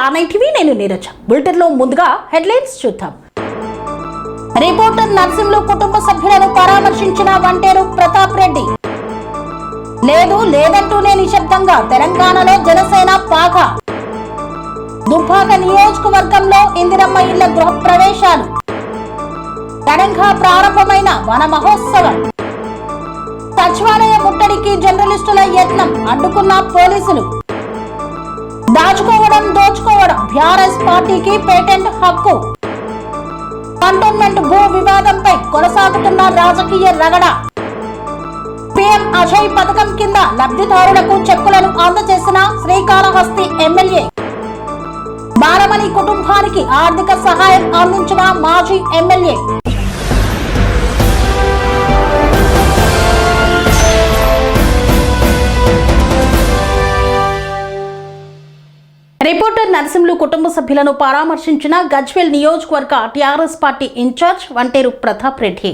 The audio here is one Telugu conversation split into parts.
ఆర్ఐ టీవీ, నేను నీరజ. బులెటిన్ లో ముందుగా హెడ్లైన్స్ చూద్దాం. రిపోర్టర్ నర్సింహులు కుటుంబ సభ్యులను పరామర్శించిన వంటేరు ప్రతాప్ రెడ్డి. లేదంటూనే నిశ్శబ్దంగా తెలంగాణలో జనసేన పాక. దుబ్బాక నియోజకవర్గంలో ఇందిరమ్మ ఇళ్ల గృహ ప్రవేశాలు. ఘనంగా ప్రారంభమైన వన మహోత్సవం. సచివాలయ ముట్టడికి జర్నలిస్టుల యత్నం, అడ్డుకున్న పోలీసులు. దోచుకోవడం బీఆర్ఎస్ పార్టీకి పేటెంట్ హక్కు. కంటోన్మెంట్ భూ వివాదంపై కొనసాగుతున్న రాజకీయ రగడ. పీఎం అజయ్ పథకం కింద లబ్ధిదారులకు చెక్కులను అందజేసిన శ్రీకాళహస్తి ఎమ్మెల్యే. బాలమణి కుటుంబానికి ఆర్థిక సహాయం అందించిన మాజీ ఎమ్మెల్యే. రిపోర్టర్ నర్సింహులు కుటుంబ సభ్యులను పరామర్శించిన గజ్వేల్ నియోజకవర్గ టీఆర్ఎస్ పార్టీ ఇన్ఛార్జ్ వంటేరు ప్రతాప్ రెడ్డి.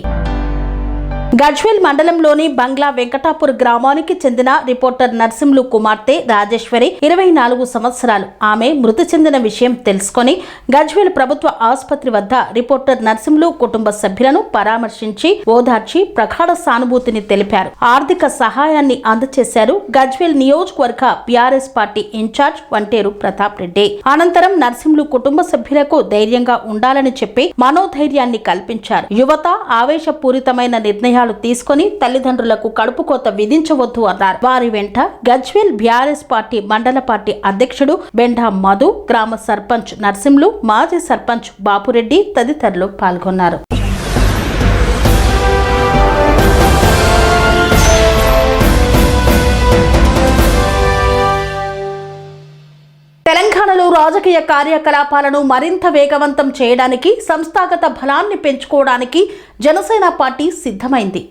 గజ్వేల్ మండలంలోని బంగ్లా వెంకటాపూర్ గ్రామానికి చెందిన రిపోర్టర్ నర్సింహులు కుమార్తె రాజేశ్వరి 24 సంవత్సరాలు. ఆమె మృతి చెందిన విషయం తెలుసుకొని గజ్వేల్ ప్రభుత్వ ఆసుపత్రి వద్ద రిపోర్టర్ నర్సింహులు కుటుంబ సభ్యులను పరామర్శించి ఓదార్చి ప్రగాఢ సానుభూతిని తెలిపారు. ఆర్థిక సహాయాన్ని అందజేశారు గజ్వేల్ నియోజకవర్గ బీఆర్ఎస్ పార్టీ ఇన్ఛార్జ్ వంటేరు ప్రతాప్ రెడ్డి. అనంతరం నర్సింహులు కుటుంబ సభ్యులకు ధైర్యంగా ఉండాలని చెప్పి మనోధైర్యాన్ని కల్పించారు. యువత ఆవేశపూరితమైన నిర్ణయాలు తీసుకొని తల్లిదండ్రులకు కడుపు కోత విధించవద్దు అన్నారు. వారి వెంట గజ్వేల్ బీఆర్ఎస్ పార్టీ మండల పార్టీ అధ్యక్షుడు బెండా మధు, గ్రామ సర్పంచ్ నర్సింహులు, మాజీ సర్పంచ్ బాపురెడ్డి తదితరులు పాల్గొన్నారు. తెలంగాణలో రాజకీయ కార్యకలాపాలను మరింత వేగవంతం చేయడానికి, సంస్థాగత బలాన్ని పెంచుకోవడానికి జనసేన పార్టీ సిద్ధమైంది.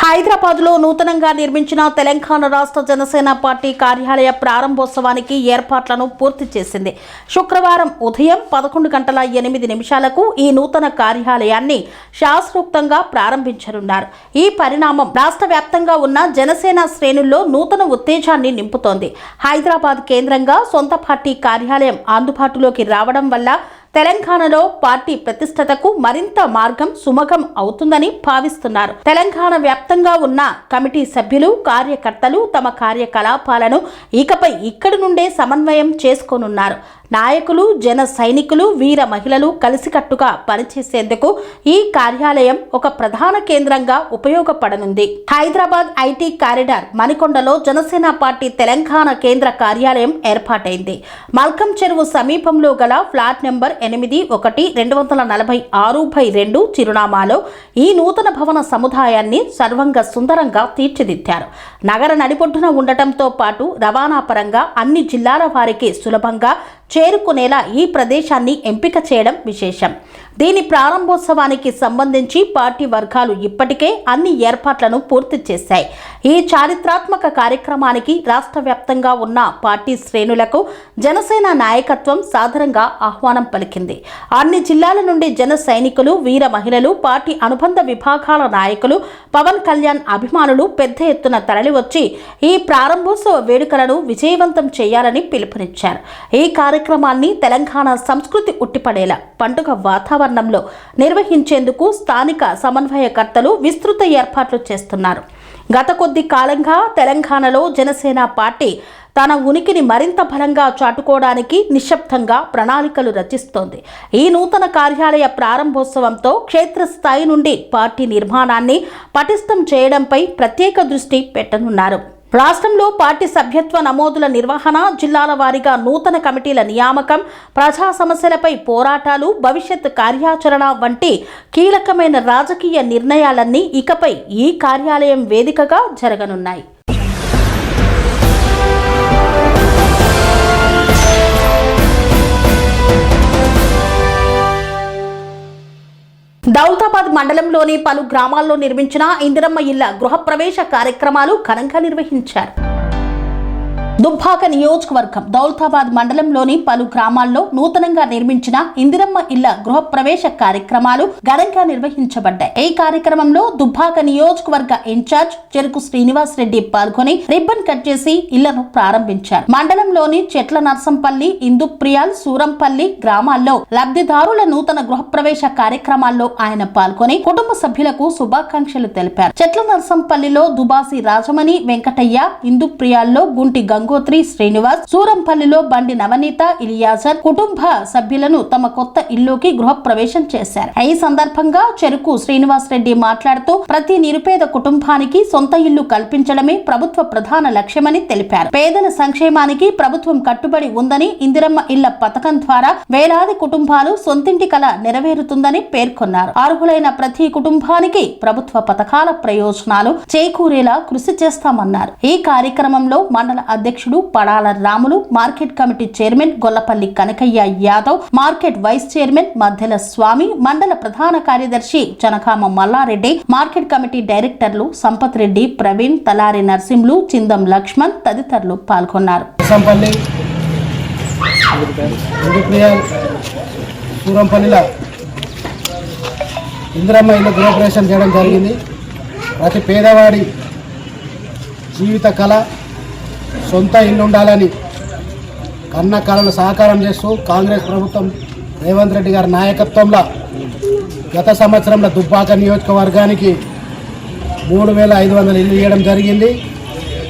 హైదరాబాద్లో నూతనంగా నిర్మించిన తెలంగాణ రాష్ట్ర జనసేన పార్టీ కార్యాలయ ప్రారంభోత్సవానికి ఏర్పాట్లను పూర్తి చేసింది. శుక్రవారం ఉదయం 11:08 ఈ నూతన కార్యాలయాన్ని శాస్త్రోక్తంగా ప్రారంభించనున్నారు. ఈ పరిణామం రాష్ట్ర వ్యాప్తంగా ఉన్న జనసేన శ్రేణుల్లో నూతన ఉత్తేజాన్ని నింపుతోంది. హైదరాబాద్ కేంద్రంగా సొంత పార్టీ కార్యాలయం అందుబాటులోకి రావడం వల్ల తెలంగాణలో పార్టీ ప్రతిష్టతకు మరింత మార్గం సుమగం అవుతుందని భావిస్తున్నారు. తెలంగాణ వ్యాప్తంగా ఉన్న కమిటీ సభ్యులు, కార్యకర్తలు తమ కార్యకలాపాలను ఇకపై ఇక్కడి నుండే సమన్వయం చేసుకోనున్నారు. నాయకులు, జన సైనికులు, వీర మహిళలు కలిసికట్టుగా పనిచేసేందుకు ఈ కార్యాలయం ఒక ప్రధాన కేంద్రంగా ఉపయోగపడనుంది. హైదరాబాద్ ఐటీ కారిడార్ మణికొండలో జనసేన పార్టీ తెలంగాణ కేంద్ర కార్యాలయం ఏర్పాటైంది. మల్కం చెరువు సమీపంలో గల ఫ్లాట్ నెంబర్ 8/246/2 చిరునామాలో ఈ నూతన భవన సముదాయాన్ని సర్వంగ సుందరంగా తీర్చిదిద్దారు. నగర నడిబొడ్డున ఉండటంతో పాటు రవాణా పరంగా అన్ని జిల్లాల వారికి సులభంగా చేరుకునేలా ఈ ప్రదేశాన్ని ఎంపిక చేయడం విశేషం. దీని ప్రారంభోత్సవానికి సంబంధించి పార్టీ వర్గాలు ఇప్పటికే అన్ని ఏర్పాట్లను పూర్తి చేశాయి. ఈ చారిత్రాత్మక కార్యక్రమానికి రాష్ట్ర వ్యాప్తంగా ఉన్న పార్టీ శ్రేణులకు జనసేన నాయకత్వం సాదరంగా ఆహ్వానం పలికింది. అన్ని జిల్లాల నుండి జన సైనికులు, వీర మహిళలు, పార్టీ అనుబంధ విభాగాల నాయకులు, పవన్ కళ్యాణ్ అభిమానులు పెద్ద ఎత్తున తరలివచ్చి ఈ ప్రారంభోత్సవ వేడుకలను విజయవంతం చేయాలని పిలుపునిచ్చారు. ఈ కార్యక్రమాన్ని తెలంగాణ సంస్కృతి ఉట్టిపడేలా పండుగ వాతావరణంలో నిర్వహించేందుకు స్థానిక సమన్వయకర్తలు విస్తృత ఏర్పాట్లు చేస్తున్నారు. గత కొద్ది కాలంగా తెలంగాణలో జనసేన పార్టీ తన ఉనికిని మరింత బలంగా చాటుకోవడానికి నిశ్శబ్దంగా ప్రణాళికలు రచిస్తోంది. ఈ నూతన కార్యాలయ ప్రారంభోత్సవంతో క్షేత్రస్థాయి నుండి పార్టీ నిర్మాణాన్ని పటిష్టం చేయడంపై ప్రత్యేక దృష్టి పెట్టనున్నారు. రాష్ట్రంలో పార్టీ సభ్యత్వ నమోదుల నిర్వహణ, జిల్లాల వారీగా నూతన కమిటీల నియామకం, ప్రజా సమస్యలపై పోరాటాలు, భవిష్యత్ కార్యాచరణ వంటి కీలకమైన రాజకీయ నిర్ణయాలన్నీ ఇకపై ఈ కార్యాలయం వేదికగా జరగనున్నాయి. దౌలతాబాద్ మండలంలోని పలు గ్రామాల్లో నిర్మించిన ఇందిరమ్మ ఇళ్ల గృహప్రవేశ కార్యక్రమాలు ఘనంగా నిర్వహించారు. దుబ్బాక నియోజకవర్గం దౌలతాబాద్ మండలంలోని పలు గ్రామాల్లో నూతనంగా నిర్మించిన ఇందిరమ్మ ఇళ్ల గృహ ప్రవేశ కార్యక్రమాలు ఘనంగా నిర్వహించబడ్డాయి. ఈ కార్యక్రమంలో దుబ్బాక నియోజకవర్గ ఇన్ఛార్జ్ చెరుకు శ్రీనివాస్ రెడ్డి పాల్గొని రిబ్బన్ కట్ చేసి ఇళ్లను ప్రారంభించారు. మండలంలోని చెట్ల నర్సంపల్లి, ఇందుప్రియాల్, సూరంపల్లి గ్రామాల్లో లబ్ధిదారుల నూతన గృహ ప్రవేశ కార్యక్రమాల్లో ఆయన పాల్గొని కుటుంబ సభ్యులకు శుభాకాంక్షలు తెలిపారు. చెట్ల నర్సంపల్లిలో దుబాసి రాజమణి వెంకటయ్య, ఇందుప్రియాల్లో గుంటి గంగోత్రి శ్రీనివాస్, సూరంపల్లిలో బండి నవనీత ఇలియాజర్ కుటుంబ సభ్యులను తమ కొత్త ఇల్లుకి గృహ ప్రవేశం చేశారు. ఈ సందర్భంగా చెరుకు శ్రీనివాస్ రెడ్డి మాట్లాడుతూ ప్రతి నిరుపేద కుటుంబానికి సొంత ఇల్లు కల్పించడమే ప్రభుత్వ ప్రధాన లక్ష్యమని తెలిపారు. పేదల సంక్షేమానికి ప్రభుత్వం కట్టుబడి ఉందని, ఇందిరమ్మ ఇళ్ల పథకం ద్వారా వేలాది కుటుంబాలు సొంతింటి కల నెరవేరుతుందని పేర్కొన్నారు. అర్హులైన ప్రతి కుటుంబానికి ప్రభుత్వ పథకాల ప్రయోజనాలు చేకూరేలా కృషి చేస్తామన్నారు. ఈ కార్యక్రమంలో మండల అధ్యక్షుడు Padala Ramulu, market committee chairman Gollapalli Kanakaiah Yadav, market vice chairman Madhyala Swamy, మండల ప్రధాన కార్యదర్శి జనకామ మల్లారెడ్డి, మార్కెట్ కమిటీ డైరెక్టర్లు సంపత్ రెడ్డి, ప్రవీణ్, తలారి నర్సింహులు, చిందం లక్ష్మణ్ తదితరులు పాల్గొన్నారు. ఇందిరమ్మ ఇల్లు గృహప్రవేశం చేయడం జరిగింది. ప్రతి పేదవాడి జీవిత కళ సొంత ఇల్లు ఉండాలని కన్న కళను సహకారం చేస్తూ కాంగ్రెస్ ప్రభుత్వం రేవంత్ రెడ్డి గారి నాయకత్వంలో గత సంవత్సరంలో దుబ్బాక నియోజకవర్గానికి 3,500 ఇల్లు ఇవ్వడం జరిగింది.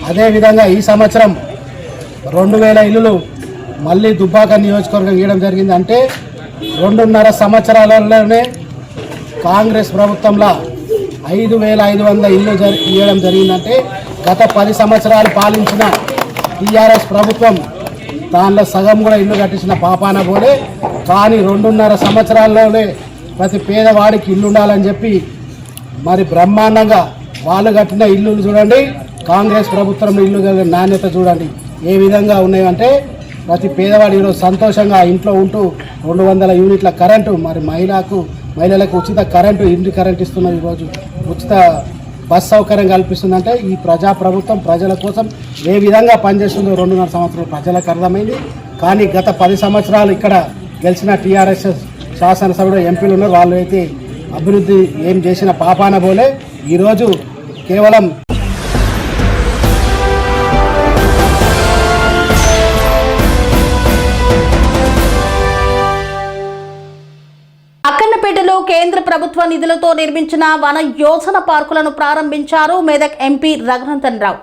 అదేవిధంగా ఈ సంవత్సరం 2,000 ఇల్లులు మళ్ళీ దుబ్బాక నియోజకవర్గం ఇవ్వడం జరిగింది. అంటే 2.5 సంవత్సరాలలోనే కాంగ్రెస్ ప్రభుత్వంలో 5,500 ఇల్లు ఇవ్వడం జరిగిందంటే గత 10 సంవత్సరాలు పాలించిన టీఆర్ఎస్ ప్రభుత్వం దానిలో సగం కూడా ఇల్లు కట్టించిన పాపాన పోలే. కానీ 2.5 సంవత్సరాల్లోనే ప్రతి పేదవాడికి ఇల్లు ఉండాలని చెప్పి మరి బ్రహ్మాండంగా వాళ్ళు కట్టిన ఇల్లు చూడండి, కాంగ్రెస్ ప్రభుత్వం ఇల్లు నాణ్యత చూడండి ఏ విధంగా ఉన్నాయంటే ప్రతి పేదవాడు ఈరోజు సంతోషంగా ఇంట్లో ఉంటూ 200 యూనిట్ల కరెంటు, మరి మహిళలకు ఉచిత కరెంటు, ఇంటి కరెంటు ఇస్తున్నారు. ఈరోజు ఉచిత బస్ సౌకర్యం కల్పిస్తుందంటే ఈ ప్రజాప్రభుత్వం ప్రజల కోసం ఏ విధంగా పనిచేస్తుందో 2.5 సంవత్సరాలు ప్రజలకు అర్థమైంది. కానీ గత 10 సంవత్సరాలు ఇక్కడ గెలిచిన టీఆర్ఎస్ శాసనసభ్యులు ఎంపీలు ఉన్నారు, వాళ్ళు అయితే అభివృద్ధి ఏం చేసిన పాపాన పోలే. ఈరోజు కేవలం అక్కన్నపేటలో కేంద్ర ప్రభుత్వ నిధులతో నిర్మించిన వన యోజన పార్కులను ప్రారంభించారు మెదక్ ఎంపీ రఘునందన్ రావు.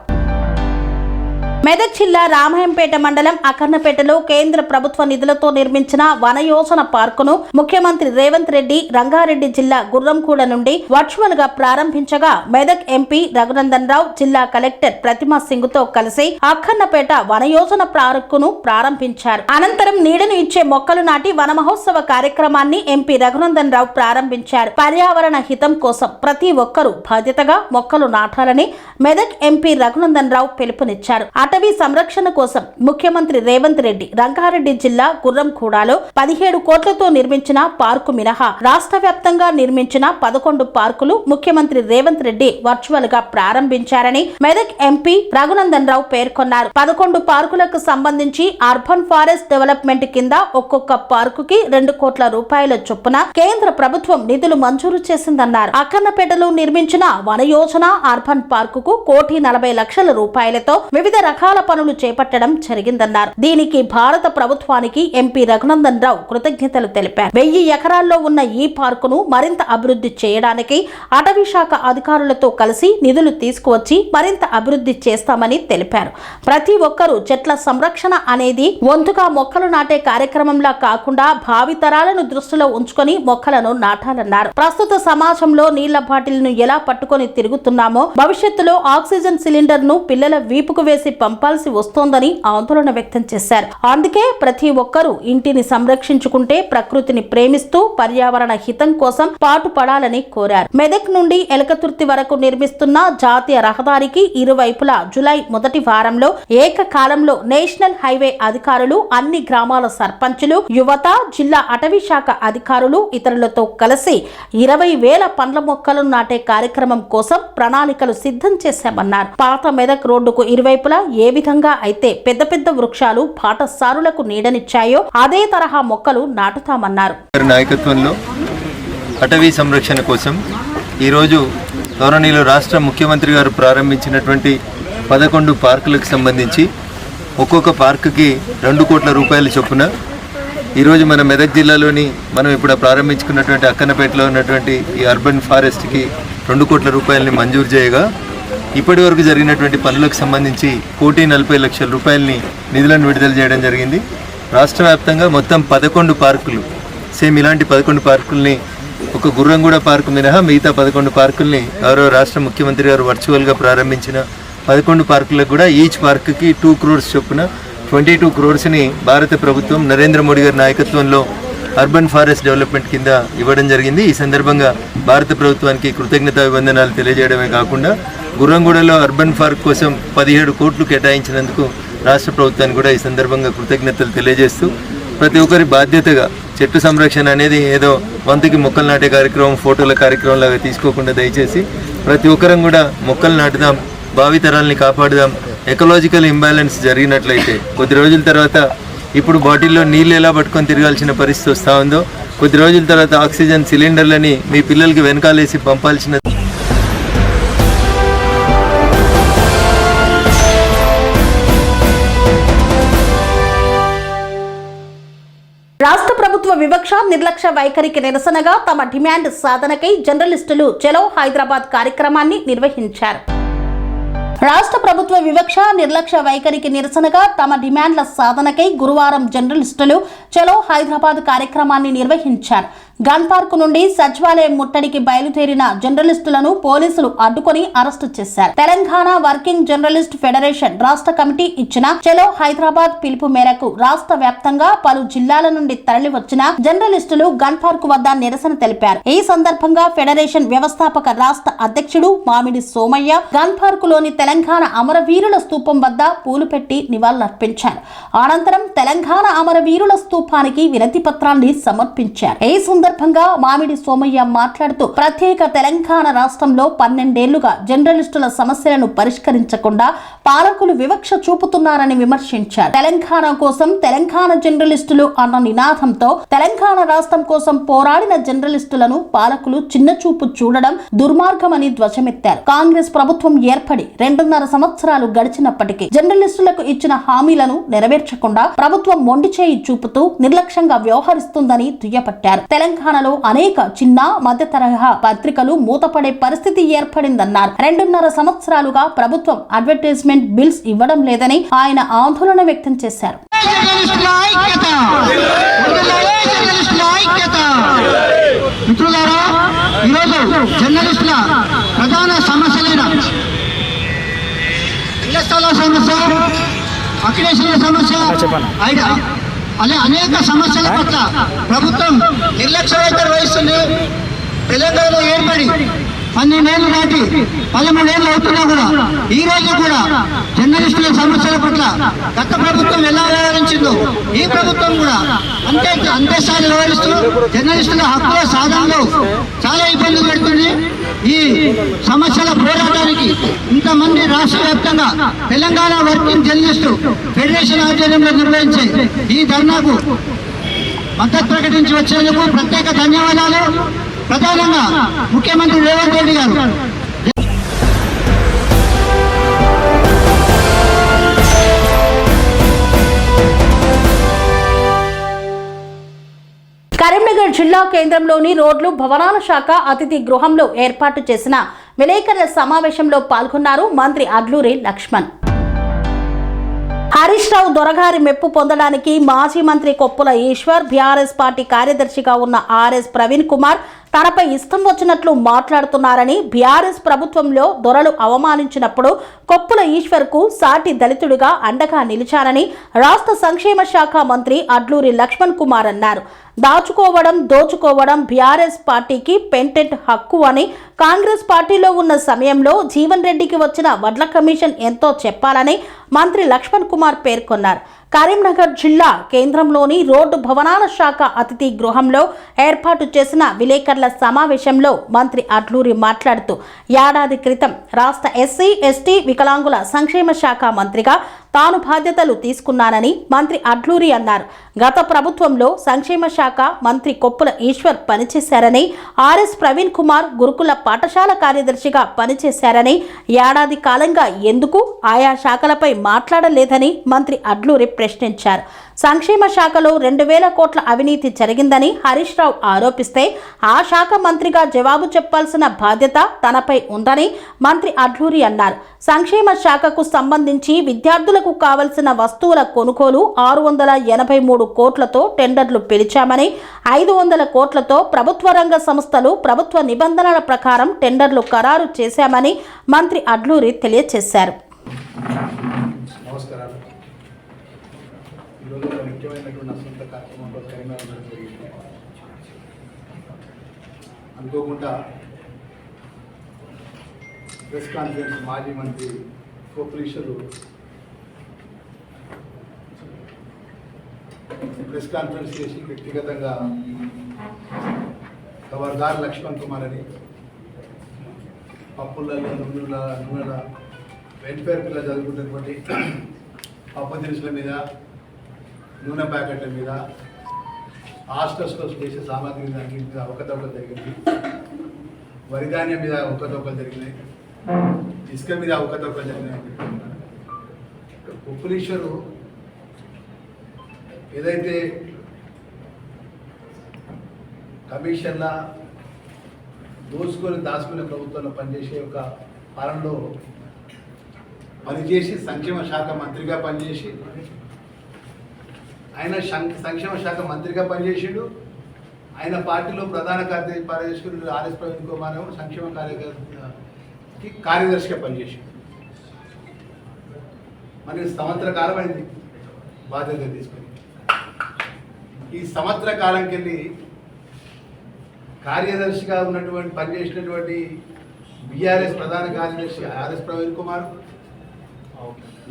మెదక్ జిల్లా రామాయంపేట మండలం అక్కన్నపేటలో కేంద్ర ప్రభుత్వ నిధులతో నిర్మించిన వన యోజన పార్కును ముఖ్యమంత్రి రేవంత్ రెడ్డి రంగారెడ్డి జిల్లా గుర్రంకూడ నుండి వర్చువల్ గా ప్రారంభించగా మెదక్ ఎంపీ రఘునందన్ రావు జిల్లా కలెక్టర్ ప్రతిమా సింగ్ తో కలిసి అక్కన్నపేట వన యోజన పార్కును ప్రారంభించారు. అనంతరం నీడను ఇచ్చే మొక్కలు నాటి వన మహోత్సవ కార్యక్రమాన్ని ఎంపీ రఘునందన్ రావు ప్రారంభించారు. పర్యావరణ హితం కోసం ప్రతి ఒక్కరూ బాధ్యతగా మొక్కలు నాటాలని మెదక్ ఎంపీ రఘునందన్ రావు పిలుపునిచ్చారు. అటవీ సంరక్షణ కోసం ముఖ్యమంత్రి రేవంత్ రెడ్డి రంగారెడ్డి జిల్లా గుర్రంకూడలో 17 కోట్లతో నిర్మించిన పార్కు మినహా రాష్ట్ర వ్యాప్తంగా నిర్మించిన 11 పార్కులు ముఖ్యమంత్రి రేవంత్ రెడ్డి వర్చువల్ గా ప్రారంభించారని మెదక్ ఎంపీ రఘునందన్ రావు పేర్కొన్నారు. 11 పార్కులకు సంబంధించి అర్బన్ ఫారెస్ట్ డెవలప్మెంట్ కింద ఒక్కొక్క పార్కుకి 2 కోట్ల రూపాయల చొప్పున కేంద్ర ప్రభుత్వం నిధులు మంజూరు చేసిందన్నారు. అక్కన్నపేటలో నిర్మించిన వన యోజన అర్బన్ పార్కుకు 1,40,00,000 రూపాయలతో వివిధ రకాల పనులు చేపట్టడం జరిగిందన్నారు. దీనికి భారత ప్రభుత్వానికి ఎంపీ రఘునందన్ రావు కృతజ్ఞతలు తెలిపారు. 1000 ఎకరాల్లో ఉన్న ఈ పార్కును మరింత అభివృద్ధి చేయడానికి అటవీ శాఖ అధికారులతో కలిసి నిధులు తీసుకువచ్చి మరింత అభివృద్ధి చేస్తామని తెలిపారు. ప్రతి ఒక్కరూ చెట్ల సంరక్షణ అనేది వంతుగా మొక్కలు నాటే కార్యక్రమంలా కాకుండా భావి తరాలను దృష్టిలో ఉంచుకొని మొక్కలను నాటాలన్నారు. ప్రస్తుత సమాజంలో నీళ్ల బాటిల్ను ఎలా పట్టుకొని తిరుగుతున్నామో భవిష్యత్తులో ఆక్సిజన్ సిలిండర్ ను పిల్లల వీపుకు వేసి పంపాల్సి వస్తోందని ఆందోళన వ్యక్తం చేశారు. అందుకే ప్రతి ఒక్కరూ ఇంటిని సంరక్షించుకుంటే ప్రకృతిని ప్రేమిస్తూ పర్యావరణ హితం కోసం పాటుపడాలని కోరారు. మెదక్ నుండి ఎలకతుర్తి వరకు నిర్మిస్తున్న జాతీయ రహదారికి ఇరువైపులా జులై మొదటి వారంలో ఏకకాలంలో నేషనల్ హైవే అధికారులు, అన్ని గ్రామాల సర్పంచులు, యువత, జిల్లా అటవీ శాఖ అధికారులు ఇతరులతో కలిసి 20,000 పండ్ల మొక్కలను నాటే కార్యక్రమం కోసం ప్రణాళికలు సిద్ధం చేశామన్నారు. పాత మెదక్ రోడ్డుకు ఇరువైపులా ఏ విధంగా అయితే పెద్ద పెద్ద వృక్షాలు పాఠశాలలకు నీడనిచ్చాయో అదే తరహా మొక్కలు నాటుతామన్నారు. నాయకత్వంలో అటవీ సంరక్షణ కోసం ఈరోజు గౌరవనీయులు రాష్ట్ర ముఖ్యమంత్రి గారు ప్రారంభించినటువంటి 11 పార్కులకు సంబంధించి ఒక్కొక్క పార్కుకి 2 కోట్ల రూపాయల చొప్పున ఈరోజు మన మెదక్ జిల్లాలోని మనం ఇప్పుడు ప్రారంభించుకున్నటువంటి అక్కన్నపేటలో ఉన్నటువంటి ఈ అర్బన్ ఫారెస్ట్కి 2 కోట్ల రూపాయలని మంజూరు చేయగా ఇప్పటి వరకు జరిగినటువంటి పనులకు సంబంధించి 1,40,00,000 రూపాయలని నిధులను విడుదల చేయడం జరిగింది. రాష్ట్ర వ్యాప్తంగా మొత్తం 11 పార్కులు సేమ్ ఇలాంటి 11 పార్కుల్ని ఒక గుర్రంగూడ పార్కు మినహా మిగతా 11 పార్కుల్ని గౌరవ రాష్ట్ర ముఖ్యమంత్రి గారు వర్చువల్గా ప్రారంభించిన 11 పార్కులకు కూడా ఈచ్ పార్కుకి 2 crores చొప్పున 22 crores-ని భారత ప్రభుత్వం నరేంద్ర మోడీ గారి నాయకత్వంలో అర్బన్ ఫారెస్ట్ డెవలప్మెంట్ కింద ఇవ్వడం జరిగింది. ఈ సందర్భంగా భారత ప్రభుత్వానికి కృతజ్ఞతాభివందనాలు తెలియజేయడమే కాకుండా గుర్రంగూడలో అర్బన్ పార్క్ కోసం 17 కోట్లు కేటాయించినందుకు రాష్ట్ర ప్రభుత్వానికి కూడా ఈ సందర్భంగా కృతజ్ఞతలు తెలియజేస్తూ ప్రతి ఒక్కరి బాధ్యతగా చెట్టు సంరక్షణ అనేది ఏదో వంతుకి మొక్కలు నాటే కార్యక్రమం ఫోటోల కార్యక్రమం లాగా తీసుకోకుండా దయచేసి ప్రతి ఒక్కరం కూడా మొక్కలు నాటుదాం, భావితరాల్ని కాపాడుదాం. ఎకలాజికల్ ఇంబ్యాలెన్స్ జరిగినట్లయితే కొద్ది రోజుల తర్వాత ఇప్పుడు బాటిల్లో నీళ్ళు ఎలా పట్టుకొని తిరగాల్సిన పరిస్థితి వస్తూ ఉందో కొద్ది రోజుల తర్వాత ఆక్సిజన్ సిలిండర్లని మీ పిల్లలకి వెనకాలేసి పంపాల్సిన రాష్ట్ర ప్రభుత్వ వివక్ష నిర్లక్ష్య వైఖరికి నిరసనగా తమ డిమాండ్ సాధనకై జర్నలిస్టులు చలో హైదరాబాద్ కార్యక్రమాన్ని నిర్వహించారు. రాష్ట్ర ప్రభుత్వ వివక్ష నిర్లక్ష్య వైఖరికి నిరసనగా తమ డిమాండ్ల సాధనకై గురువారం జర్నలిస్టులు చలో హైదరాబాద్ కార్యక్రమాన్ని నిర్వహించారు. గన్ పార్క్ నుండి సచివాలయం ముట్టడికి బయలుదేరిన జర్నలిస్టులను పోలీసులు అడ్డుకొని అరెస్టు చేశారు. తెలంగాణ వర్కింగ్ జర్నలిస్ట్ ఫెడరేషన్ రాష్ట్ర కమిటీ ఇచ్చిన చలో హైదరాబాద్ పిలుపు మేరకు రాష్ట్ర వ్యాప్తంగా పలు జిల్లాల నుండి తరలి వచ్చిన జర్నలిస్టులు గన్ పార్క్ వద్ద నిరసన తెలిపారు. ఈ సందర్భంగా ఫెడరేషన్ వ్యవస్థాపక రాష్ట్ర అధ్యక్షుడు మామిడి సోమయ్య గన్ పార్క్ లోని తెలంగాణ అమరవీరుల స్తూపం వద్ద పూలు పెట్టి నివాళులర్పించారు. అనంతరం తెలంగాణ అమరవీరుల స్తూపానికి వినతి పత్రాన్ని సమర్పించారు. ఈ సందర్భంగా మామిడి సోమయ్య మాట్లాడుతూ ప్రత్యేక తెలంగాణ రాష్ట్రంలో 12 ఏళ్లుగా జర్నలిస్టుల సమస్యలను పరిష్కరించకుండా పాలకులు వివక్ష చూపుతున్నారని విమర్శించారు. తెలంగాణ కోసం తెలంగాణ జర్నలిస్టులు అన్న నినాదంతో తెలంగాణ రాష్ట్రం కోసం పోరాడిన జర్నలిస్టులను పాలకులు చిన్నచూపు చూడడం దుర్మార్గమని ధ్వజమెత్తారు. కాంగ్రెస్ ప్రభుత్వం ఏర్పడి 2.5 సంవత్సరాలు గడిచినప్పటికీ జర్నలిస్టులకు ఇచ్చిన హామీలను నెరవేర్చకుండా ప్రభుత్వం మొండి చేయి చూపుతూ నిర్లక్ష్యంగా వ్యవహరిస్తుందని దుయ్యబట్టారు. తెలంగాణలో అనేక చిన్న మధ్య తరహా పత్రికలు మూతపడే పరిస్థితి ఏర్పడిందన్నారు. 2.5 సంవత్సరాలుగా ప్రభుత్వం అడ్వర్టైజ్మెంట్ బిల్స్ ఇవ్వడం లేదని ఆయన ఆందోళన వ్యక్తం చేశారు. అనే అనేక సమస్యల పట్ల ప్రభుత్వం నిర్లక్ష్య వైఖరి వహిస్తుంది. తెలంగాణలో ఏర్పడి 12 ఏళ్ళు దాటి 13 ఏళ్ళు అవుతున్నా కూడా ఈ రోజు కూడా జర్నలిస్టుల సమస్యల పట్ల గత ప్రభుత్వం ఎలా వ్యవహరించిందో ఈ ప్రభుత్వం కూడా అంతే స్థాయిలో వ్యవహరిస్తూ జర్నలిస్టుల హక్కుల సాధనలో చాలా ఇబ్బందులు పెడుతుంది. ఈ సమస్యల పోరాటానికి ఇంతమంది రాష్ట్ర వ్యాప్తంగా తెలంగాణ వర్కింగ్ జర్నలిస్టు ఫెడరేషన్ ఆధ్వర్యంలో నిర్వహించే ఈ ధర్నాకు మద్దతు ప్రకటించి వచ్చేందుకు ప్రత్యేక ధన్యవాదాలు. ప్రధానంగా ముఖ్యమంత్రి రేవంత్ రెడ్డి గారు కరీంనగర్ జిల్లా కేంద్రంలోని రోడ్లు భవనాల శాఖ అతిథి గృహంలో ఏర్పాటు చేసిన విలేకరుల సమావేశంలో పాల్గొన్నారు మంత్రి అడ్లూరి లక్ష్మణ్. హరీష్ రావు దొరగారి మెప్పు పొందడానికి మాజీ మంత్రి కొప్పుల ఈశ్వర్, బీఆర్ఎస్ పార్టీ కార్యదర్శిగా ఉన్న ఆర్ఎస్ ప్రవీణ్ కుమార్ తనపై ఇష్టం వచ్చినట్లు మాట్లాడుతున్నారని, బీఆర్ఎస్ ప్రభుత్వంలో దొరలు అవమానించినప్పుడు కొప్పుల ఈశ్వర్కు సాటి దళితుడిగా అండగా నిలిచారని రాష్ట్ర సంక్షేమ శాఖ మంత్రి అడ్లూరి లక్ష్మణ్ కుమార్ అన్నారు. దాచుకోవడం, దోచుకోవడం బీఆర్ఎస్ పార్టీకి పెంటెంట్ హక్కు అని, కాంగ్రెస్ పార్టీలో ఉన్న సమయంలో జీవన్ రెడ్డికి వచ్చిన వడ్ల కమిషన్ ఎంతో చెప్పాలని మంత్రి లక్ష్మణ్ కుమార్ పేర్కొన్నారు. కరీంనగర్ జిల్లా కేంద్రంలోని రోడ్డు భవనాల శాఖ అతిథి గృహంలో ఏర్పాటు చేసిన విలేకరుల సమావేశంలో మంత్రి అడ్లూరి మాట్లాడుతూ ఏడాది క్రితం రాష్ట్ర ఎస్సీ ఎస్టీ వికలాంగుల సంక్షేమ శాఖ మంత్రిగా తాను బాధ్యతలు తీసుకున్నానని మంత్రి అడ్లూరి అన్నారు. గత ప్రభుత్వంలో సంక్షేమ శాఖ మంత్రి కొప్పుల ఈశ్వర్ పనిచేశారని, ఆర్ఎస్ ప్రవీణ్ కుమార్ గురుకుల పాఠశాల కార్యదర్శిగా పనిచేశారని, ఏడాది కాలంగా ఎందుకు ఆయా శాఖలపై మాట్లాడలేదని మంత్రి అడ్లూరి ప్రశ్నించారు. సంక్షేమ శాఖలో 2,000 కోట్ల అవినీతి జరిగిందని హరీష్ రావు ఆరోపిస్తే ఆ శాఖ మంత్రిగా జవాబు చెప్పాల్సిన బాధ్యత తనపై ఉందని మంత్రి అడ్లూరి అన్నారు. సంక్షేమ శాఖకు సంబంధించి విద్యార్థులకు కావలసిన వస్తువుల కొనుగోలు 683 కోట్లతో టెండర్లు పిలిచామని, 500 కోట్లతో ప్రభుత్వ రంగ సంస్థలు ప్రభుత్వ నిబంధనల ప్రకారం టెండర్లు ఖరారు చేశామని మంత్రి అడ్లూరి తెలియజేశారు. ఈరోజు ఒక ముఖ్యమైనటువంటి అసంత కార్యక్రమంలో కరీంనగర్ జరిగింది. అనుకోకుండా ప్రెస్ కాన్ఫరెన్స్ మాజీ మంత్రి కోపులీశ్వరు ప్రెస్ కాన్ఫరెన్స్ చేసి వ్యక్తిగతంగా గవర్నర్ లక్ష్మణ్ కుమార్ అని పప్పులలో నూనెల వెల్ఫేర్ పిల్లలు చదువుకున్నటువంటి పప్పు దినుసుల మీద, నూనె ప్యాకెట్ల మీద, హాస్టల్స్లో చేసే సామాగ్రి దాని మీద అవకతవకలు జరిగింది. వరిధాన్యం మీద అవకతవకలు జరిగినాయి, ఇసుక మీద అవకతవకలు జరిగినాయి. ఉప్పులీశ్వరు ఏదైతే కమిషన్ల దాచుకునే ప్రభుత్వంలో పనిచేసే ఒక పాలనలో పనిచేసి సంక్షేమ శాఖ మంత్రిగా పనిచేసి ఆయన సంక్షేమ శాఖ మంత్రిగా పనిచేసిండు. ఆయన పార్టీలో ప్రధాన కార్యదర్శి ఆర్ఎస్ ప్రవీణ్ కుమార్ సంక్షేమ కార్యదర్శిగా పనిచేసిండు. మరి సంవత్సర కాలం అయింది బాధ్యత తీసుకొని. ఈ సంవత్సర కాలంకి వెళ్ళి కార్యదర్శిగా ఉన్నటువంటి పనిచేసినటువంటి బీఆర్ఎస్ ప్రధాన కార్యదర్శి ఆర్ఎస్ ప్రవీణ్ కుమార్,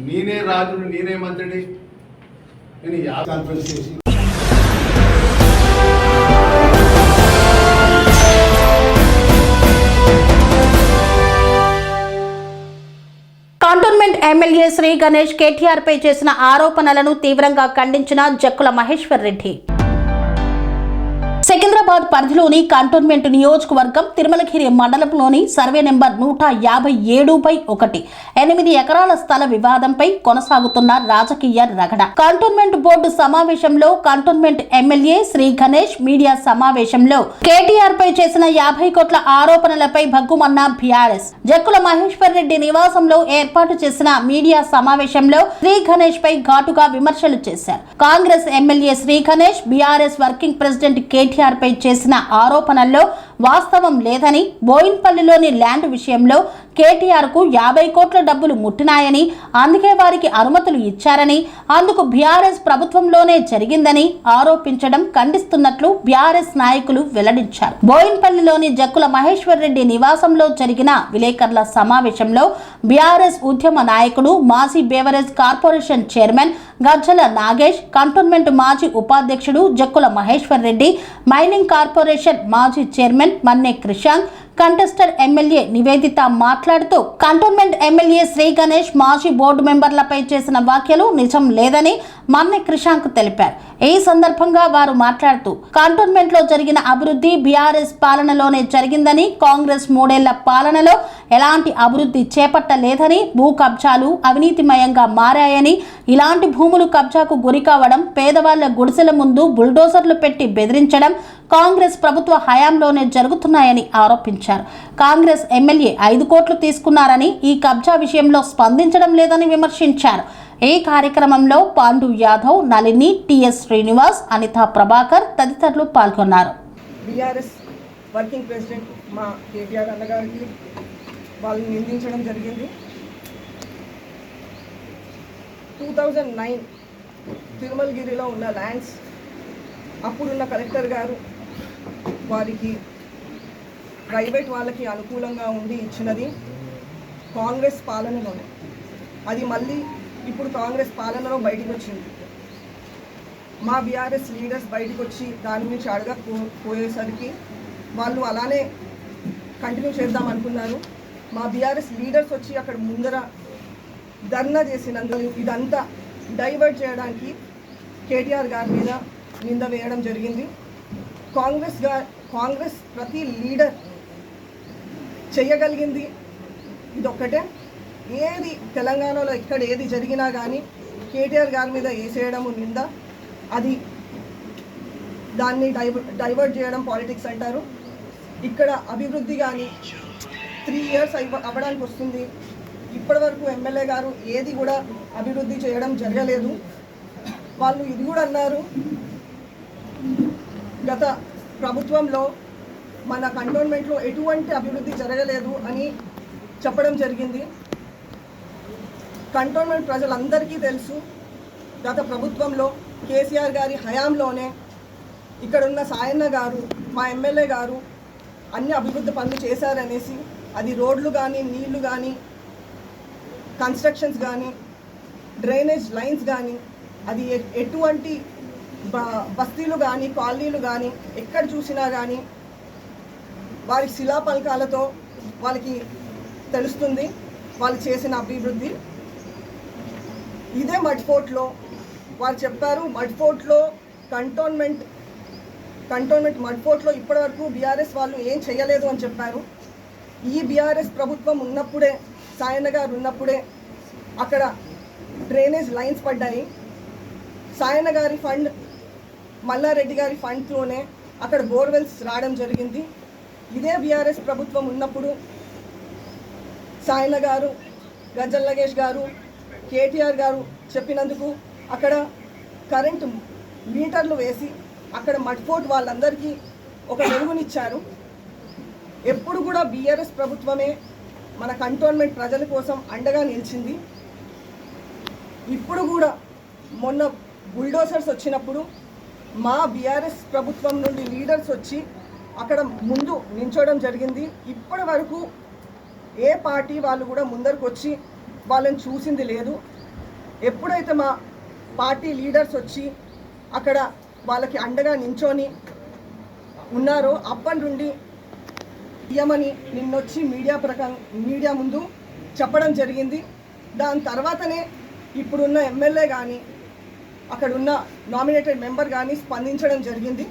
నేనే రాజును నేనే మంత్రిని నేను కాన్ఫరెన్స్ చేసి కంటోన్మెంట్ ఎమ్మెల్యే శ్రీ గణేష్ కేటీఆర్ పై చేసిన ఆరోపణలను తీవ్రంగా ఖండించిన జక్కుల మహేశ్వర్ రెడ్డి. సికింద్రాబాద్ పరిధిలోని కంటోన్మెంట్ నియోజకవర్గం తిరుమలగిరి మండలంలోని సర్వే నెంబర్ 157/1 8 ఎకరాల స్థల వివాదంపై కొనసాగుతున్న రాజకీయ రగడ. కంటోన్మెంట్ బోర్డు సమావేశంలో cantonment MLA Shri Ganesh media సమావేశంలో కేటీఆర్ పై చేసిన 50 కోట్ల ఆరోపణలపై భగ్గుమన్న బీఆర్ఎస్. జక్కుల మహేశ్వర్ రెడ్డి నివాసంలో ఏర్పాటు చేసిన మీడియా సమావేశంలో శ్రీ గణేష్ పై ఘాటుగా విమర్శలు చేశారు. Congress MLA Shri Ganesh BRS working president KTR పై చేసిన ఆరోపణల్లో వాస్తవం లేదని, బోయిన్పల్లిలోని ల్యాండ్ విషయంలో కేటీఆర్ కు 50 కోట్ల డబ్బులు ముట్టినాయని, అందుకే వారికి అనుమతులు ఇచ్చారని, అందుకు బీఆర్ఎస్ ప్రభుత్వంలోనే జరిగిందని ఆరోపించడం ఖండిస్తున్నట్లు బీఆర్ఎస్ నాయకులు వెల్లడించారు. బోయిన్పల్లిలోని జక్కుల మహేశ్వర్ రెడ్డి నివాసంలో జరిగిన విలేకరుల సమావేశంలో బీఆర్ఎస్ ఉద్యమ నాయకుడు, మాజీ బేవరేజ్ కార్పొరేషన్ చైర్మన్ గజ్జల నాగేష్, కంటోన్మెంట్ మాజీ ఉపాధ్యక్షుడు జక్కుల మహేశ్వర్ రెడ్డి, మైనింగ్ కార్పొరేషన్ మాజీ chairman Manne Krishank, contester MLA Nivedita మాట్లాడుతూ కంటోన్మెంట్ ఎమ్మెల్యే శ్రీ గణేష్ మాజీ బోర్డు మెంబర్లపై చేసిన వ్యాఖ్యలు నిజం లేదని మన్నె క్రిషాంక్ తెలిపారు. ఈ సందర్భంగా వారు మాట్లాడుతూ కంటోన్మెంట్ లో జరిగిన అభివృద్ధి బీఆర్ఎస్ పాలనలోనే జరిగిందని, కాంగ్రెస్ 3 ఏళ్ల పాలనలో ఎలాంటి అభివృద్ధి చేపట్టలేదని, భూ కబ్జాలు అవినీతిమయంగా మారాయని, ఇలాంటి భూములు కబ్జాకు గురి కావడం, పేదవాళ్ల గుడిసెల ముందు బుల్డోజర్లు పెట్టి బెదిరించడం కాంగ్రెస్ ప్రభుత్వ హయాంలోనే జరుగుతున్నాయని ఆరోపించారు. కాంగ్రెస్ ఎమ్మెల్యే 5 కోట్లు తీసుకున్నారని, ఈ కబ్జా విషయంలో స్పందించడం లేదని విమర్శించారు. ఈ కార్యక్రమంలో పాండు యాదవ్, నళిని, టిఎస్ శ్రీనివాస్, అనితా ప్రభాకర్ తదితరులు పాల్గొన్నారు. బీఆర్ఎస్ వర్కింగ్ ప్రెసిడెంట్ మా కేటీఆర్ అన్నగారికి వాళ్ళని నిందించడం జరిగింది. 2009 తిరుమలగిరిలో ఉన్న ల్యాండ్స్ అప్పుడున్న కలెక్టర్ గారు వారికి ప్రైవేట్ వాళ్ళకి అనుకూలంగా ఉండి ఇచ్చినది కాంగ్రెస్ పాలనలోనే. అది మళ్ళీ ఇప్పుడు కాంగ్రెస్ పాలనలో బయటకు వచ్చింది. మా బీఆర్ఎస్ లీడర్స్ బయటకు వచ్చి దాని గురించి అడగకపోయేసరికి వాళ్ళు అలానే కంటిన్యూ చేద్దాం అనుకున్నారు. మా బీఆర్ఎస్ లీడర్స్ వచ్చి అక్కడ ముందర ధర్నా చేసినందుకు ఇదంతా డైవర్ట్ చేయడానికి కేటీఆర్ గారి మీద నింద వేయడం జరిగింది. కాంగ్రెస్ ప్రతి లీడర్ చేయగలిగింది ఇదొక్కటే. ఏది తెలంగాణలో ఇక్కడ ఏది జరిగినా కానీ కేటీఆర్ గారి మీద వేసేయడము నింద, అది దాన్ని డైవర్ట్ చేయడం పాలిటిక్స్ అంటారు. ఇక్కడ అభివృద్ధి కానీ 3 years అవ్వడానికి వస్తుంది, ఇప్పటి వరకు ఎమ్మెల్యే గారు ఏది కూడా అభివృద్ధి చేయడం జరగలేదు. వాళ్ళు ఇది కూడా అన్నారు, గత ప్రభుత్వంలో మన కంటోన్మెంట్లో ఎటువంటి అభివృద్ధి జరగలేదు అని చెప్పడం జరిగింది. కంటోన్మెంట్ ప్రజలందరికీ తెలుసు, గత ప్రభుత్వంలో కేసీఆర్ గారి హయాంలోనే ఇక్కడున్న సాయన్న గారు, మా ఎమ్మెల్యే గారు అన్ని అభివృద్ధి పనులు చేశారనేసి, అది రోడ్లు కానీ, నీళ్లు కానీ, కన్స్ట్రక్షన్స్ కానీ, డ్రైనేజ్ లైన్స్ కానీ, అది ఎటువంటి బస్తీలు కానీ, కాలనీలు కానీ ఎక్కడ చూసినా కానీ వారి శిలాపలకాలతో వాళ్ళకి తెలుస్తుంది వాళ్ళు చేసిన అభివృద్ధి. ఇదే మడ్ ఫోర్ట్లో వారు చెప్పారు, మడ్ ఫోర్ట్లో కంటోన్మెంట్ మడ్ ఫోర్ట్లో ఇప్పటివరకు బీఆర్ఎస్ వాళ్ళు ఏం చేయలేదు అని చెప్పారు. ఈ బీఆర్ఎస్ ప్రభుత్వం ఉన్నప్పుడే, సాయన్న గారు ఉన్నప్పుడే అక్కడ డ్రైనేజ్ లైన్స్ పడ్డాయి. సాయన్న గారి ఫండ్, మల్లారెడ్డి గారి ఫండ్తోనే అక్కడ బోర్వెల్స్ రావడం జరిగింది. ఇదే బీఆర్ఎస్ ప్రభుత్వం ఉన్నప్పుడు సాయన్న గారు, గజ్జల నగేష్ గారు, కేటీఆర్ గారు చెప్పినందుకు అక్కడ కరెంటు మీటర్లు వేసి అక్కడ మడ్ఫోర్ట్ వాళ్ళందరికీ ఒక వెలుగునిచ్చారు. ఎప్పుడు కూడా బీఆర్ఎస్ ప్రభుత్వమే మన కంటోన్మెంట్ ప్రజల కోసం అండగా నిలిచింది. ఇప్పుడు కూడా మొన్న బుల్డోసర్స్ వచ్చినప్పుడు మా బీఆర్ఎస్ ప్రభుత్వం నుండి లీడర్స్ వచ్చి అక్కడ ముందు నించోవడం జరిగింది. ఇప్పటి వరకు ఏ పార్టీ వాళ్ళు కూడా ముందరకు వచ్చి వాళ్ళని చూసింది లేదు. ఎప్పుడైతే మా పార్టీ లీడర్స్ వచ్చి అక్కడ వాళ్ళకి అండగా నించొని ఉన్నారో అప్పటి నుండి ఇయ్యమని నిన్నొచ్చి మీడియా ముందు చెప్పడం జరిగింది. దాని తర్వాతనే ఇప్పుడున్న ఎమ్మెల్యే కానీ, అక్కడున్న నామినేటెడ్ మెంబర్ కానీ స్పందించడం జరిగింది.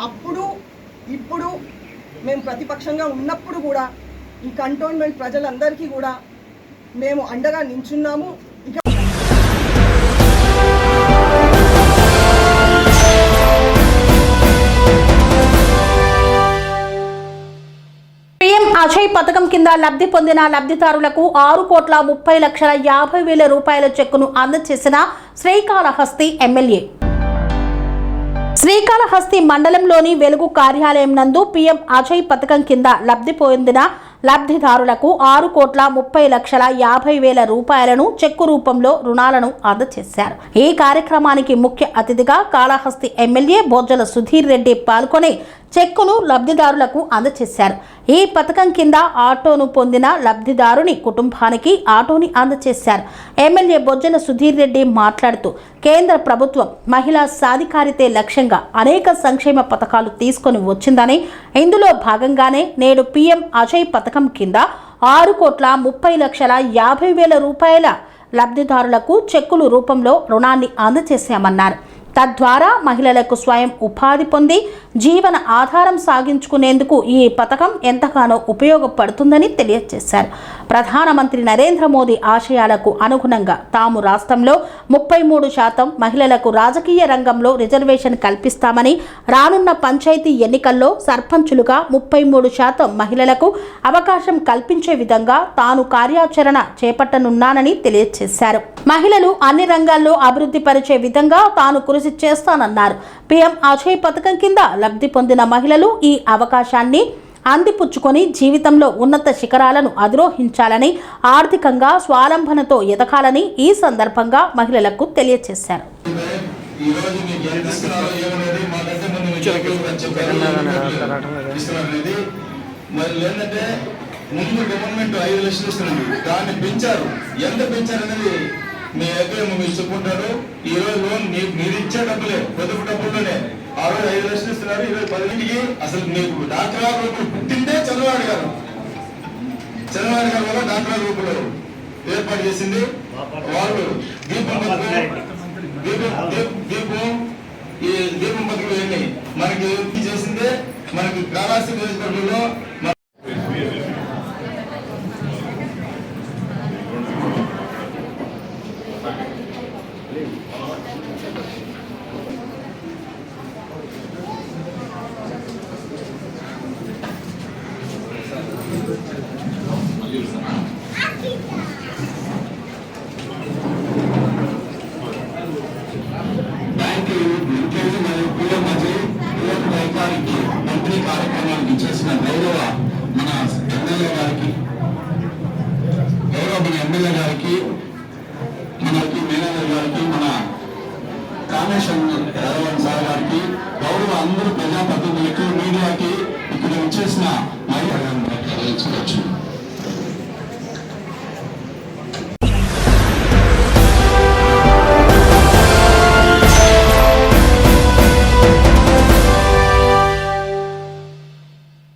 అప్పుడు ఇప్పుడు మేము ప్రతిపక్షంగా ఉన్నప్పుడు కూడా ఈ కంటోన్మెంట్ ప్రజలందరికీ కూడా మేము అండగా నించున్నాము. అజయ్ పథకం కింద లబ్ధి పొందిన లబ్ధిదారులకు 6,30,50,000 రూపాయల చెక్కును అందజేసిన శ్రీకాళహస్తి ఎమ్మెల్యే. శ్రీకాళహస్తి మండలంలోని వెలుగు కార్యాలయం నందు పీఎం అజయ్ పథకం కింద లబ్ధి పొందిన లబ్ధిదారులకు 6,30,50,000 రూపాయలను చెక్కు రూపంలో రుణాలను అందజేశారు. ఈ కార్యక్రమానికి ముఖ్య అతిథిగా కాళహస్తి ఎమ్మెల్యే బొజ్జల సుధీర్ రెడ్డి పాల్గొని చెక్కును లబ్ధిదారులకు అందజేశారు. ఈ పథకం కింద ఆటోను పొందిన లబ్ధిదారుని కుటుంబానికి ఆటోని అందజేశారు. ఎమ్మెల్యే బొజ్జల సుధీర్ రెడ్డి మాట్లాడుతూ కేంద్ర ప్రభుత్వం మహిళా సాధికారితే లక్ష్యంగా అనేక సంక్షేమ పథకాలు తీసుకొని వచ్చిందని, ఇందులో భాగంగానే నేడు పీఎం అజయ్ పథకం కింద 6,30,50,000 రూపాయల లబ్ధిదారులకు చెక్కుల రూపంలో రుణాన్ని అందజేశామన్నారు. తద్వారా మహిళలకు స్వయం ఉపాధి పొంది జీవన ఆధారం సాగించుకునేందుకు ఈ పథకం ఎంతగానో ఉపయోగపడుతుందని తెలియజేశారు. ప్రధానమంత్రి నరేంద్ర మోదీ ఆశయాలకు అనుగుణంగా తాము రాష్ట్రంలో 33% మహిళలకు రాజకీయ రంగంలో రిజర్వేషన్ కల్పిస్తామని, రానున్న పంచాయతీ ఎన్నికల్లో సర్పంచులుగా 33% మహిళలకు అవకాశం కల్పించే విధంగా తాను కార్యాచరణ చేపట్టనున్నానని తెలియజేశారు. మహిళలు అన్ని రంగాల్లో అభివృద్ధి పరిచే విధంగా తాను కృషి చేస్తానన్నారు. పీఎం అజయ్ పథకం కింద లబ్ధి పొందిన మహిళలు ఈ అవకాశాన్ని అందిపుచ్చుకొని జీవితంలో ఉన్నత శిఖరాలను అధిరోహించాలని, ఆర్థికంగా స్వావలంబనతో ఎదగాలని ఈ సందర్భంగా మహిళలకు తెలియజేశారు. ముందు గవర్నమెంట్ 5 లక్షలు ఇస్తున్నది, దాన్ని పెంచారు. ఎంత పెంచారు అనేది మీ దగ్గర మీరు చెప్పుకుంటారు. ఈ రోజు లోన్ మీరు ఇచ్చే డబ్బులే, పొదుపు డబ్బుల్లోనే. ఆ రోజు 5 లక్షలు ఇస్తున్నారు, ఈ రోజు 10కి. అసలు మీకు డాక్టర్ గ్రూపులు పుట్టిందే చంద్రబాబు గారు వల్ల డాక్టర్ గ్రూపులు ఏర్పాటు చేసింది. వాళ్ళు దీపం ఈ దీపం పథకం ఇవన్నీ మనకి చేసిందే. మనకి కాళహస్తి నియోజకవర్గంలో మంత్రి కార్యక్రమానికి చేసిన గౌరవ మన ఎమ్మెల్యే గారికి, మనకి మేనేజర్ గారికి, మన కామేశ్వరం సార్ గారికి, గౌరవ అందరూ ప్రజాప్రతినిధులకి, మీడియాకి, ఇక్కడ వచ్చేసిన మహిళ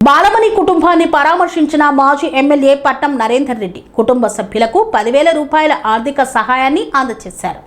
బాలమణి కుటుంబాన్ని పరామర్శించిన మాజీ ఎమ్మెల్యే పట్నం నరేందర్ రెడ్డి కుటుంబ సభ్యులకు 10,000 రూపాయల ఆర్థిక సహాయాన్ని అందజేశారు.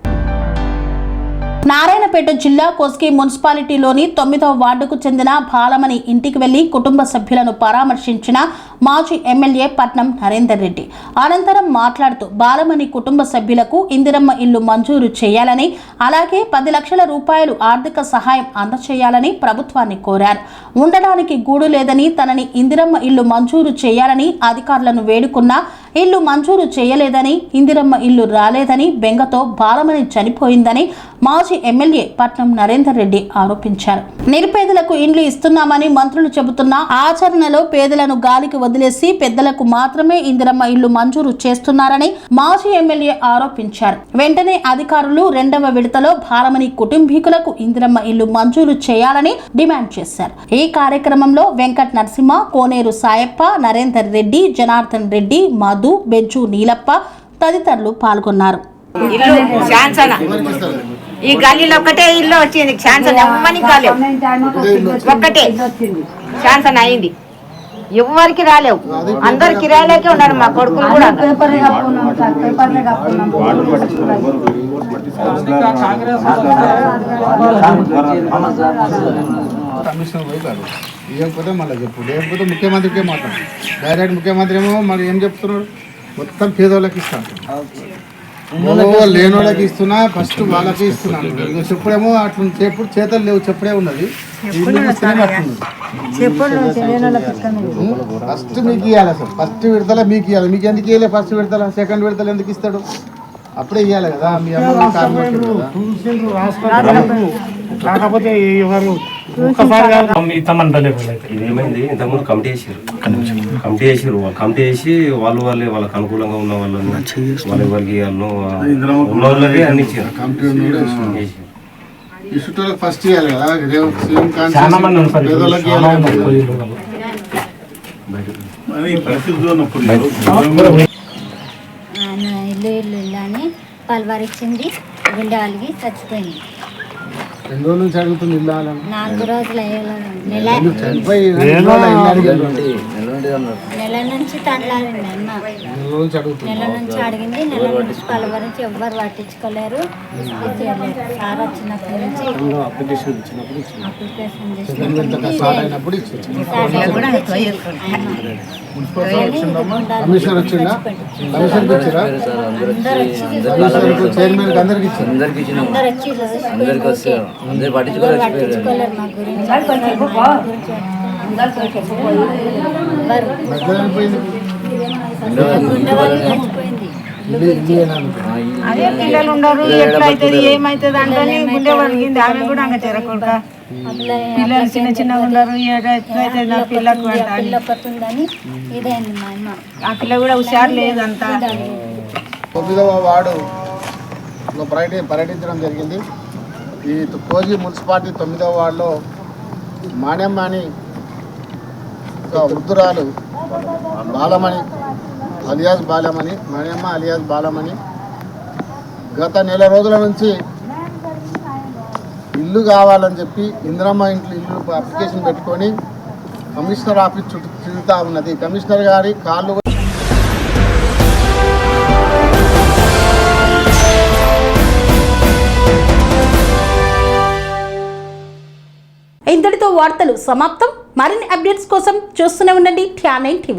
నారాయణపేట జిల్లా కోస్గి మున్సిపాలిటీలోని 9వ వార్డుకు చెందిన బాలమణి ఇంటికి వెళ్లి కుటుంబ సభ్యులను పరామర్శించిన మాజీ ఎమ్మెల్యే పట్నం నరేందర్ రెడ్డి అనంతరం మాట్లాడుతూ బాలమణి కుటుంబ సభ్యులకు ఇందిరమ్మ ఇల్లు మంజూరు చేయాలని, అలాగే 10 లక్షల రూపాయలు ఆర్థిక సహాయం అందచేయాలని ప్రభుత్వాన్ని కోరారు. ఉండడానికి గూడు లేదని, తనని ఇందిరమ్మ ఇల్లు మంజూరు చేయాలని అధికారులను వేడుకున్నా ఇల్లు మంజూరు చేయలేదని, ఇందిరమ్మ ఇల్లు రాలేదని బెంగతో బాలమణి చనిపోయిందని మాజీ ఎమ్మెల్యే పట్నం నరేందర్ రెడ్డి ఆరోపించారు. నిరుపేదలకు ఇండ్లు ఇస్తున్నామని మంత్రులు చెబుతున్నా ఆచరణలో పేదలను గాలికి వదిలేసి పెద్దలకు మాత్రమే ఇందిరమ్మ ఇల్లు మంజూరు చేస్తున్నారని మాజీ ఎమ్మెల్యే ఆరోపించారు. వెంటనే అధికారులు 2వ విడతలో బాలమణి కుటుంబీకులకు ఇందిరమ్మ ఇల్లు మంజూరు చేయాలని డిమాండ్ చేశారు. ఈ కార్యక్రమంలో వెంకట్ నరసింహ, కోనేరు సాయప్ప, నరేందర్ రెడ్డి, జనార్దన్ రెడ్డి, మధు, బెజ్జు నీలప్ప తదితరులు పాల్గొన్నారు. ఈ గల్లీలో ఒక్కటే ఇల్లు వచ్చింది, శాంక్షన్ ఎవ్వరికి కాలేవు. ఒక్కటే శాంక్షన్ అయింది, ఎవరికి రాలేవు. అందరు కిరాయిలకే ఉన్నారు. మా కొడుకులు కూడా ఇవ్వకపోతే మళ్ళీ చెప్పు, లేకపోతే ముఖ్యమంత్రికే మాట్లాడు. డైరెక్ట్ ముఖ్యమంత్రి ఏమో మరి ఏం చెప్తున్నాడు, మొత్తం పేదోళ్ళకి ఇస్తాను, లేని వాళ్ళకి ఇస్తున్నా, ఫస్ట్ వాళ్ళకి ఇస్తున్నాను. చెప్పుడేమో అట్లా చెప్పుడు చేతలు లేవు, చెప్పుడే ఉన్నది. ఫస్ట్ మీకు ఇవ్వాలి, అసలు ఫస్ట్ విడతల మీకు ఇవ్వాలి. మీకు ఎందుకు ఇవ్వాలి ఫస్ట్ విడతల? సెకండ్ విడతలు ఎందుకు ఇస్తాడు? అప్పుడే ఇవ్వాలి కదా. మీ అమ్మ కాకపోతే ఇదేమైంది, ఇంతకుముందు కమిటీ చేసారు వాళ్ళకి అనుకూలంగా ఉన్న వాళ్ళని ఎవరికి ఉన్న వాళ్ళకి అన్ని ఇచ్చారు. ఫస్ట్ ఇవ్వాలి కదా. ఇల్లు అని పల్వరిచ్చింది, గుండె వాళ్ళకి చచ్చిపోయింది. 2 రోజుల నుంచి అడుగుతుంది ఇల్లు. 4 రోజులు నెల నుంచి తండ్లాడింది అమ్మ. నెల నుంచి అడిగింది, నెల నుంచి పలవరించి ఎవ్వరు పట్టించుకోలేరు. సార్ వచ్చినప్పటి నుంచి అప్లికేషన్ అందరు పట్టించుకోలేరు మా గురించి. అదే పిల్లలు ఉండరు, ఎట్లయితుంది ఏమైతుంది అంటే గుండె వలిగింది. ఆమె కూడా అంగ చెరకొడుక పిల్లలు చిన్న చిన్నగా ఉండరు, ఎట్లయితే నా పిల్లకు ఆ పిల్ల కూడా హుషారు లేదు. అంతా 9వ వార్డులో పర్యటించడం జరిగింది. ఈ కోజీ మున్సిపాలిటీ 9వ వార్డులో మాణ్యమ్మ అని ఒక వృద్ధురాలు బాలమణి అలియాస్ బాలమణి, మాణ్యమ్మ అలియాస్ బాలమణి గత నెల రోజుల నుంచి ఇల్లు కావాలని చెప్పి ఇందిరమ్మ ఇల్లు అప్లికేషన్ పెట్టుకొని కమిషనర్ ఆఫీస్ చుట్టూ తిరుగుతూ ఉన్నది. కమిషనర్ గారి కాళ్ళు ఇంతటితో వార్తలు సమాప్తం. మరిన్ని అప్డేట్స్ కోసం చూస్తూనే ఉండండి TR9 TV.